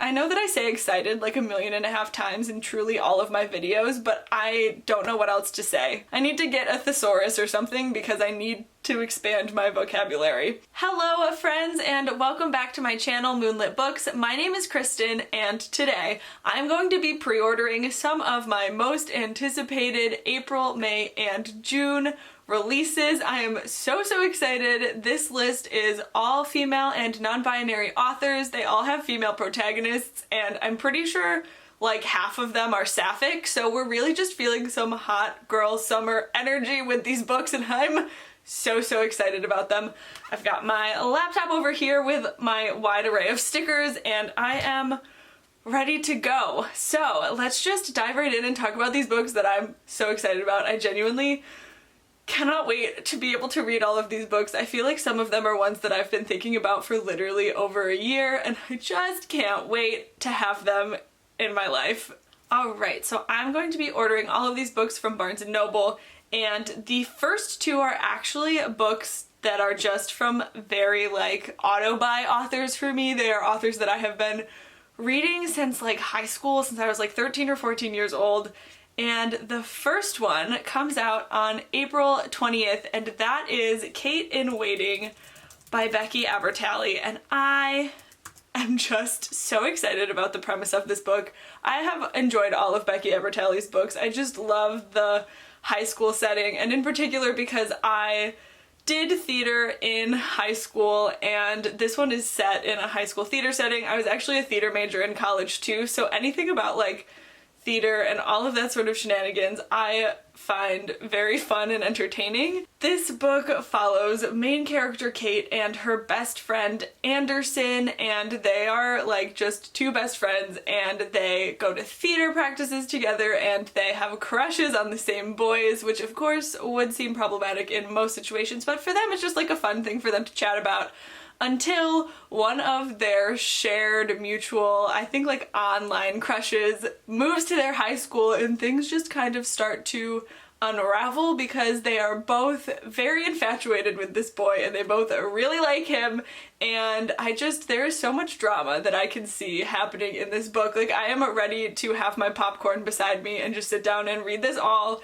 I know that I say excited like 1.5 million times in truly all of my videos, but I don't know what else to say. I need to get a thesaurus or something because I need to expand my vocabulary. Hello friends and welcome back to my channel Moonlit Books. My name is Kristen and today I'm going to be pre-ordering some of my most anticipated April, May, and June releases. I am so excited. This list is all female and non-binary authors. They all have female protagonists and I'm pretty sure like half of them are sapphic, so we're really just feeling some hot girl summer energy with these books and I'm so excited about them. I've got my laptop over here with my wide array of stickers and I am ready to go. So let's just dive right in and talk about these books that I'm so excited about. I genuinely cannot wait to be able to read all of these books. I feel like some of them are ones that I've been thinking about for literally over a year and I just can't wait to have them in my life. Alright, so I'm going to be ordering all of these books from Barnes & Noble. And the first two are actually books that are just from very like auto-buy authors for me. They are authors that I have been reading since like high school, since I was like 13 or 14 years old. And the first one comes out on April 20th and that is Kate in Waiting by Becky Albertalli. And I am just so excited about the premise of this book. I have enjoyed all of Becky Albertalli's books. I just love the high school setting, and in particular because I did theater in high school and this one is set in a high school theater setting. I was actually a theater major in college too, so anything about like theater and all of that sort of shenanigans I find very fun and entertaining. This book follows main character Kate and her best friend Anderson, and they are like just two best friends and they go to theater practices together and they have crushes on the same boys, which of course would seem problematic in most situations, but for them it's just like a fun thing for them to chat about. Until one of their shared mutual, I think like online crushes moves to their high school and things just kind of start to unravel because they are both very infatuated with this boy and they both really like him, and there is so much drama that I can see happening in this book. Like I am ready to have my popcorn beside me and just sit down and read this all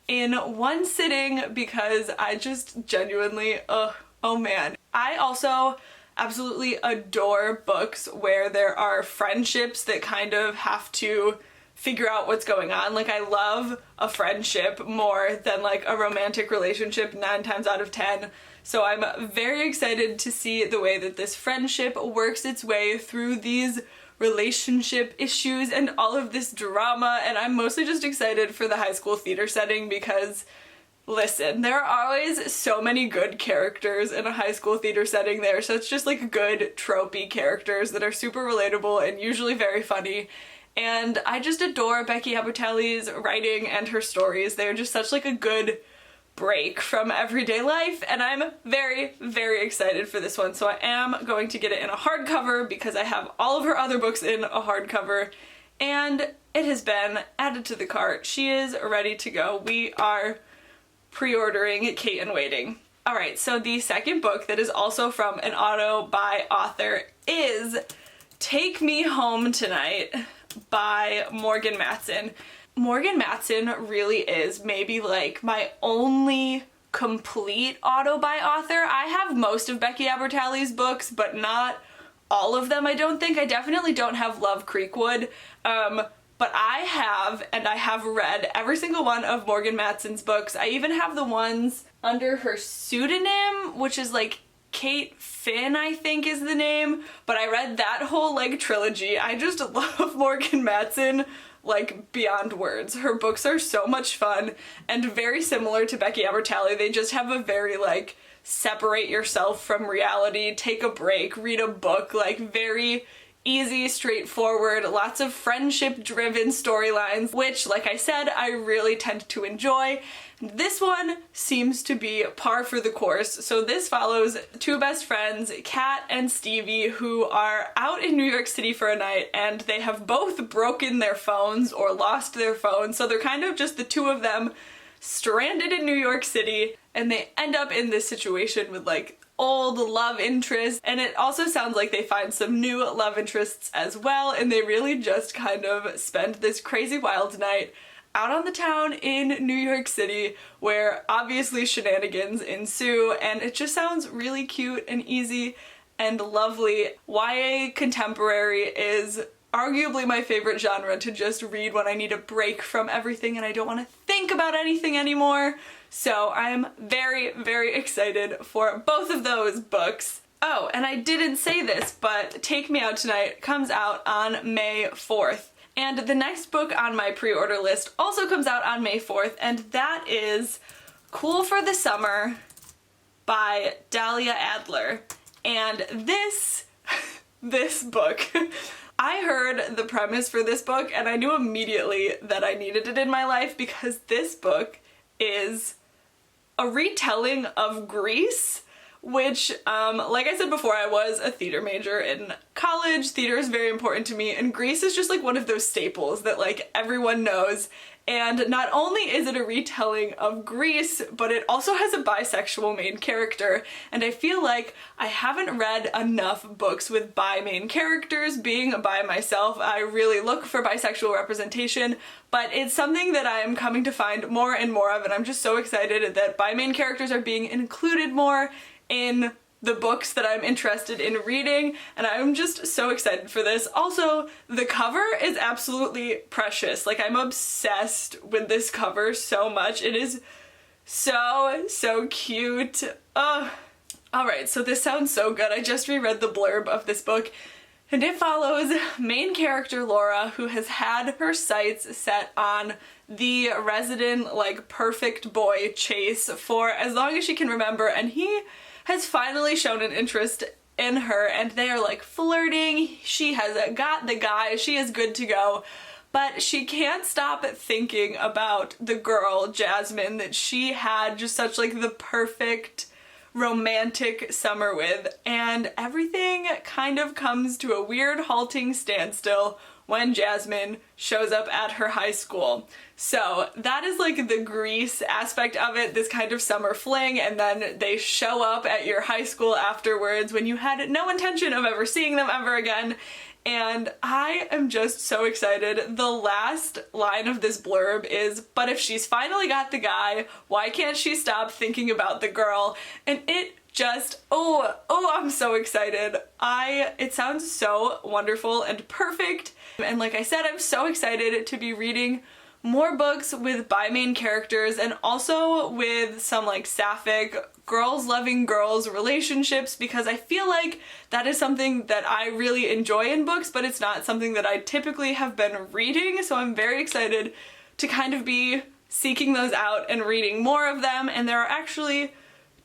in one sitting because I just genuinely, oh man. I also absolutely adore books where there are friendships that kind of have to figure out what's going on. Like I love a friendship more than like a romantic relationship 9 times out of 10. So I'm very excited to see the way that this friendship works its way through these relationship issues and all of this drama, and I'm mostly just excited for the high school theater setting because listen, there are always so many good characters in a high school theater setting there, so it's just like good tropey characters that are super relatable and usually very funny. And I just adore Becky Albertalli's writing and her stories. They're just such like a good break from everyday life, and I'm very excited for this one. So I am going to get it in a hardcover because I have all of her other books in a hardcover, and it has been added to the cart. She is ready to go. We are pre-ordering Kate in Waiting. Alright, so the second book that is also from an auto-buy author is Take Me Home Tonight by Morgan Matson. Morgan Matson really is maybe like my only complete auto-buy author. I have most of Becky Albertalli's books, but not all of them, I don't think. I definitely don't have Love Creekwood, but I have read every single one of Morgan Matson's books. I even have the ones under her pseudonym, which is like Kate Finn, I think is the name, but I read that whole like trilogy. I just love Morgan Matson like beyond words. Her books are so much fun and very similar to Becky Albertalli. They just have a very like separate yourself from reality, take a break, read a book, like very easy, straightforward, lots of friendship-driven storylines, which, like I said, I really tend to enjoy. This one seems to be par for the course. So this follows two best friends, Kat and Stevie, who are out in New York City for a night, and they have both broken their phones or lost their phones, so they're kind of just the two of them stranded in New York City, and they end up in this situation with like old love interest, and it also sounds like they find some new love interests as well, and they really just kind of spend this crazy wild night out on the town in New York City, where obviously shenanigans ensue, and it just sounds really cute and easy and lovely. YA contemporary is arguably my favorite genre to just read when I need a break from everything and I don't want to think about anything anymore. So I'm very, very excited for both of those books. Oh, and I didn't say this, but Take Me Out Tonight comes out on May 4th. And the next book on my pre-order list also comes out on May 4th, and that is Cool for the Summer by Dahlia Adler. And this book, I heard the premise for this book and I knew immediately that I needed it in my life, because this book is a retelling of Grease, which, like I said before, I was a theater major in college. Theater is very important to me, and Grease is just like one of those staples that like everyone knows. And not only is it a retelling of Grease, but it also has a bisexual main character, and I feel like I haven't read enough books with bi main characters. Being a bi myself, I really look for bisexual representation, but it's something that I am coming to find more and more of, and I'm just so excited that bi main characters are being included more in the books that I'm interested in reading, and I'm just so excited for this. Also, the cover is absolutely precious. Like, I'm obsessed with this cover so much. It is so cute. Ugh. Alright, so this sounds so good. I just reread the blurb of this book, and it follows main character Laura, who has had her sights set on the resident, like, perfect boy Chase for as long as she can remember, and he has finally shown an interest in her, and they are like flirting. She has got the guy, she is good to go, but she can't stop thinking about the girl, Jasmine, that she had just such like the perfect romantic summer with, and everything kind of comes to a weird halting standstill when Jasmine shows up at her high school. So that is like the Grease aspect of it, this kind of summer fling, and then they show up at your high school afterwards when you had no intention of ever seeing them ever again. And I am just so excited. The last line of this blurb is, "But if she's finally got the guy, why can't she stop thinking about the girl?" And it just, oh, I'm so excited. It sounds so wonderful and perfect. And like I said, I'm so excited to be reading more books with bi main characters, and also with some like sapphic girls loving girls relationships, because I feel like that is something that I really enjoy in books, but it's not something that I typically have been reading. So I'm very excited to kind of be seeking those out and reading more of them, and there are actually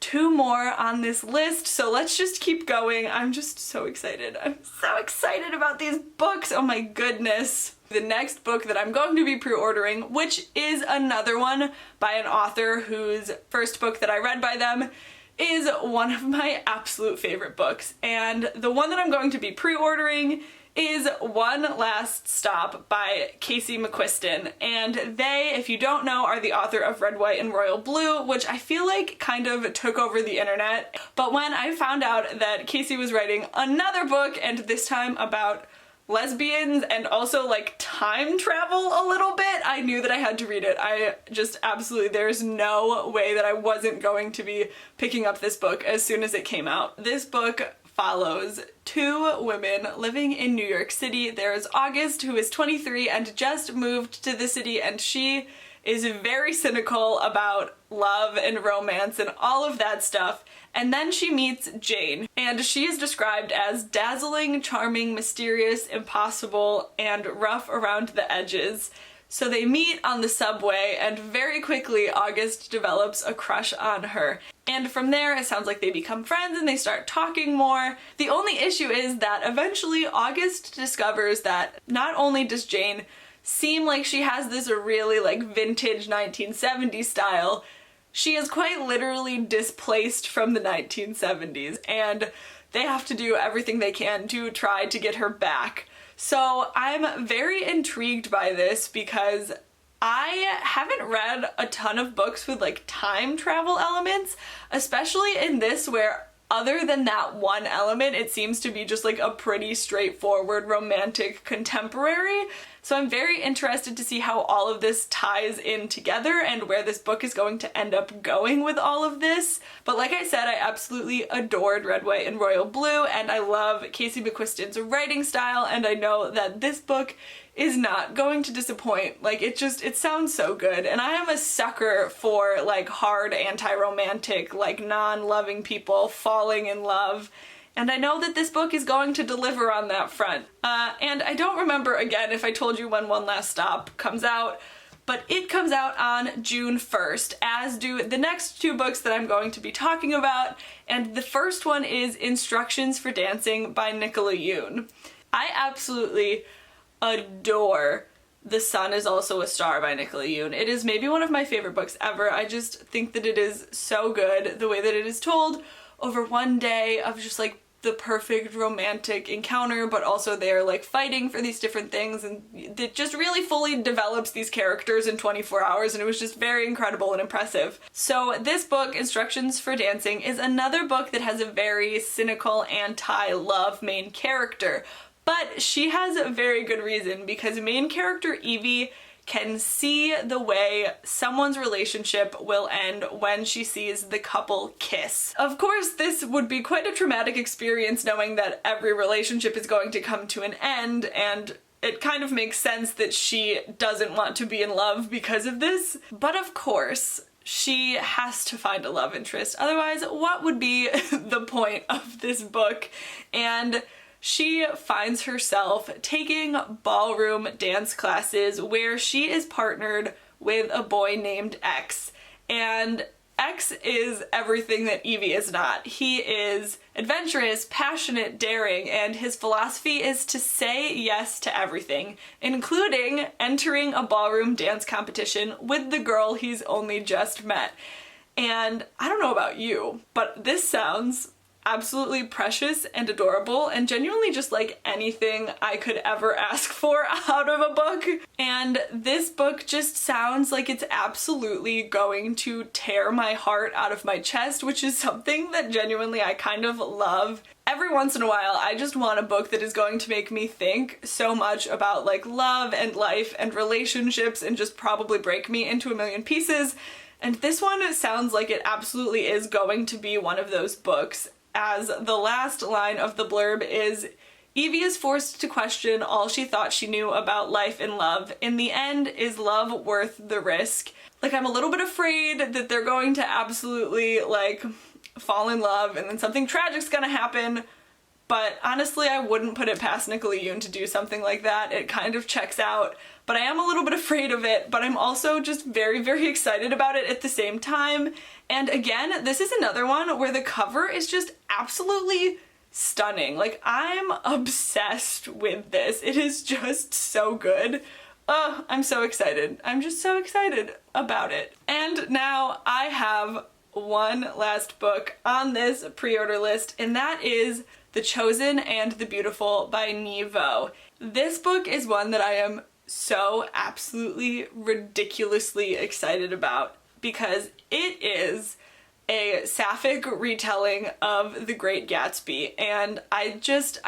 2 more on this list, so let's just keep going. I'm just so excited. I'm so excited about these books. Oh my goodness. The next book that I'm going to be pre-ordering, which is another one by an author whose first book that I read by them is one of my absolute favorite books. And the one that I'm going to be pre-ordering is One Last Stop by Casey McQuiston, and they, if you don't know, are the author of Red, White, and Royal Blue, which I feel like kind of took over the internet. But when I found out that Casey was writing another book, and this time about lesbians and also like time travel a little bit, I knew that I had to read it. I just absolutely, there's no way that I wasn't going to be picking up this book as soon as it came out. This book follows 2 women living in New York City. There's August, who is 23 and just moved to the city, and she is very cynical about love and romance and all of that stuff. And then she meets Jane, and she is described as dazzling, charming, mysterious, impossible, and rough around the edges. So they meet on the subway, and very quickly August develops a crush on her. And from there, it sounds like they become friends and they start talking more. The only issue is that eventually August discovers that not only does Jane seem like she has this really like vintage 1970s style, she is quite literally displaced from the 1970s, and they have to do everything they can to try to get her back. So I'm very intrigued by this, because I haven't read a ton of books with like time travel elements, especially in this where other than that one element, it seems to be just like a pretty straightforward romantic contemporary. So I'm very interested to see how all of this ties in together and where this book is going to end up going with all of this. But like I said, I absolutely adored Red, White, and Royal Blue, and I love Casey McQuiston's writing style, and I know that this book is not going to disappoint. Like, it sounds so good, and I am a sucker for like hard anti-romantic, like non-loving people falling in love. And I know that this book is going to deliver on that front. And I don't remember, again, if I told you when One Last Stop comes out, but it comes out on June 1st, as do the next two books that I'm going to be talking about. And the first one is Instructions for Dancing by Nicola Yoon. I absolutely adore The Sun Is Also a Star by Nicola Yoon. It is maybe one of my favorite books ever. I just think that it is so good, the way that it is told over one day of just like the perfect romantic encounter, but also they're like fighting for these different things, and it just really fully develops these characters in 24 hours, and it was just very incredible and impressive. So this book, Instructions for Dancing, is another book that has a very cynical anti-love main character, but she has a very good reason, because main character Evie can see the way someone's relationship will end when she sees the couple kiss. Of course, this would be quite a traumatic experience knowing that every relationship is going to come to an end, and it kind of makes sense that she doesn't want to be in love because of this. But of course, she has to find a love interest. Otherwise, what would be the point of this book? And she finds herself taking ballroom dance classes where she is partnered with a boy named X. And X is everything that Evie is not. He is adventurous, passionate, daring, and his philosophy is to say yes to everything, including entering a ballroom dance competition with the girl he's only just met. And I don't know about you, but this sounds absolutely precious and adorable, and genuinely just like anything I could ever ask for out of a book. And this book just sounds like it's absolutely going to tear my heart out of my chest, which is something that genuinely I kind of love. Every once in a while, I just want a book that is going to make me think so much about like love and life and relationships and just probably break me into a million pieces. And this one sounds like it absolutely is going to be one of those books, as the last line of the blurb is, Evie is forced to question all she thought she knew about life and love. In the end, is love worth the risk? Like, I'm a little bit afraid that they're going to absolutely like fall in love and then something tragic's gonna happen. But honestly, I wouldn't put it past Nicola Yoon to do something like that. It kind of checks out, but I am a little bit afraid of it, but I'm also just very, very excited about it at the same time. And again, this is another one where the cover is just absolutely stunning. Like, I'm obsessed with this. It is just so good. Oh, I'm so excited. I'm just so excited about it. And now I have one last book on this pre-order list, and that is The Chosen and the Beautiful by Nghi. This book is one that I am so absolutely ridiculously excited about, because it is a sapphic retelling of The Great Gatsby, and I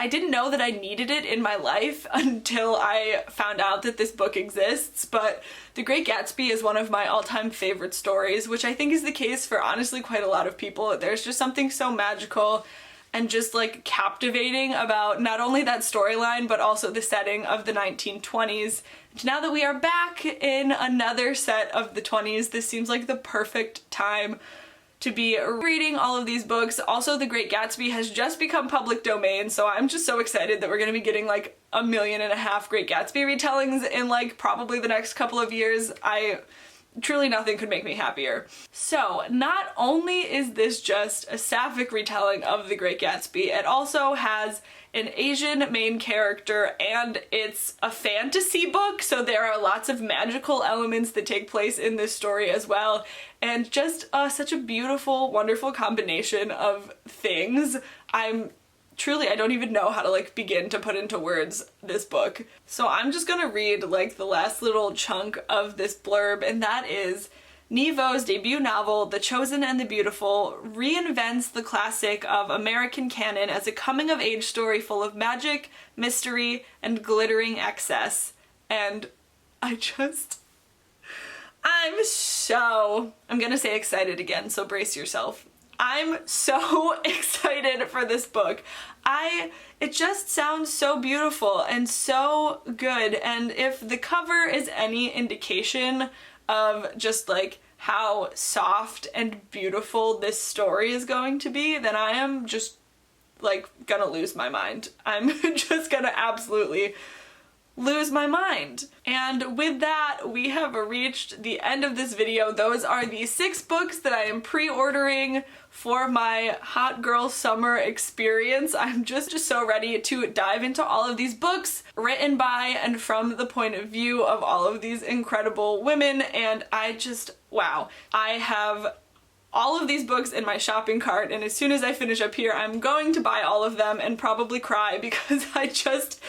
didn't know that I needed it in my life until I found out that this book exists. But The Great Gatsby is one of my all-time favorite stories, which I think is the case for honestly quite a lot of people. There's just something so magical and just like captivating about not only that storyline, but also the setting of the 1920s. And now that we are back in another set of the 20s, this seems like the perfect time to be reading all of these books. Also, The Great Gatsby has just become public domain, so I'm just so excited that we're gonna be getting like 1.5 million Great Gatsby retellings in like probably the next couple of years. Truly nothing could make me happier. So not only is this just a sapphic retelling of The Great Gatsby, it also has an Asian main character, and it's a fantasy book, so there are lots of magical elements that take place in this story as well, and just such a beautiful, wonderful combination of things. I don't even know how to like begin to put into words this book. So I'm just gonna read like the last little chunk of this blurb, and that is, Nghi Vo's debut novel, The Chosen and the Beautiful, reinvents the classic of American canon as a coming-of-age story full of magic, mystery, and glittering excess. And I'm gonna say excited again, so brace yourself. I'm so excited for this book. It just sounds so beautiful and so good, and if the cover is any indication of just like how soft and beautiful this story is going to be, then I am just like gonna lose my mind. I'm just gonna absolutely lose my mind. And with that, we have reached the end of this video. Those are the 6 books that I am pre-ordering for my hot girl summer experience. I'm just so ready to dive into all of these books written by and from the point of view of all of these incredible women, and wow. I have all of these books in my shopping cart, and as soon as I finish up here, I'm going to buy all of them and probably cry because I just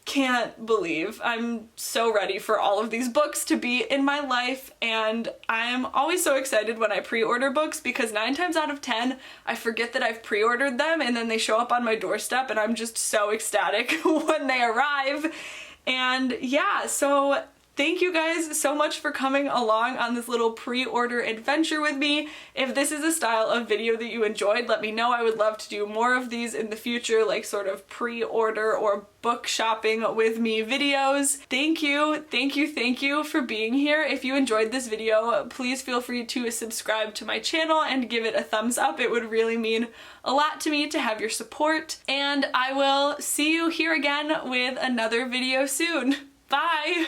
can't believe I'm so ready for all of these books to be in my life. And I'm always so excited when I pre-order books because 9 times out of 10 I forget that I've pre-ordered them, and then they show up on my doorstep and I'm just so ecstatic when they arrive. And yeah, so thank you guys so much for coming along on this little pre-order adventure with me. If this is a style of video that you enjoyed, let me know. I would love to do more of these in the future, like sort of pre-order or book shopping with me videos. Thank you for being here. If you enjoyed this video, please feel free to subscribe to my channel and give it a thumbs up. It would really mean a lot to me to have your support, and I will see you here again with another video soon. Bye!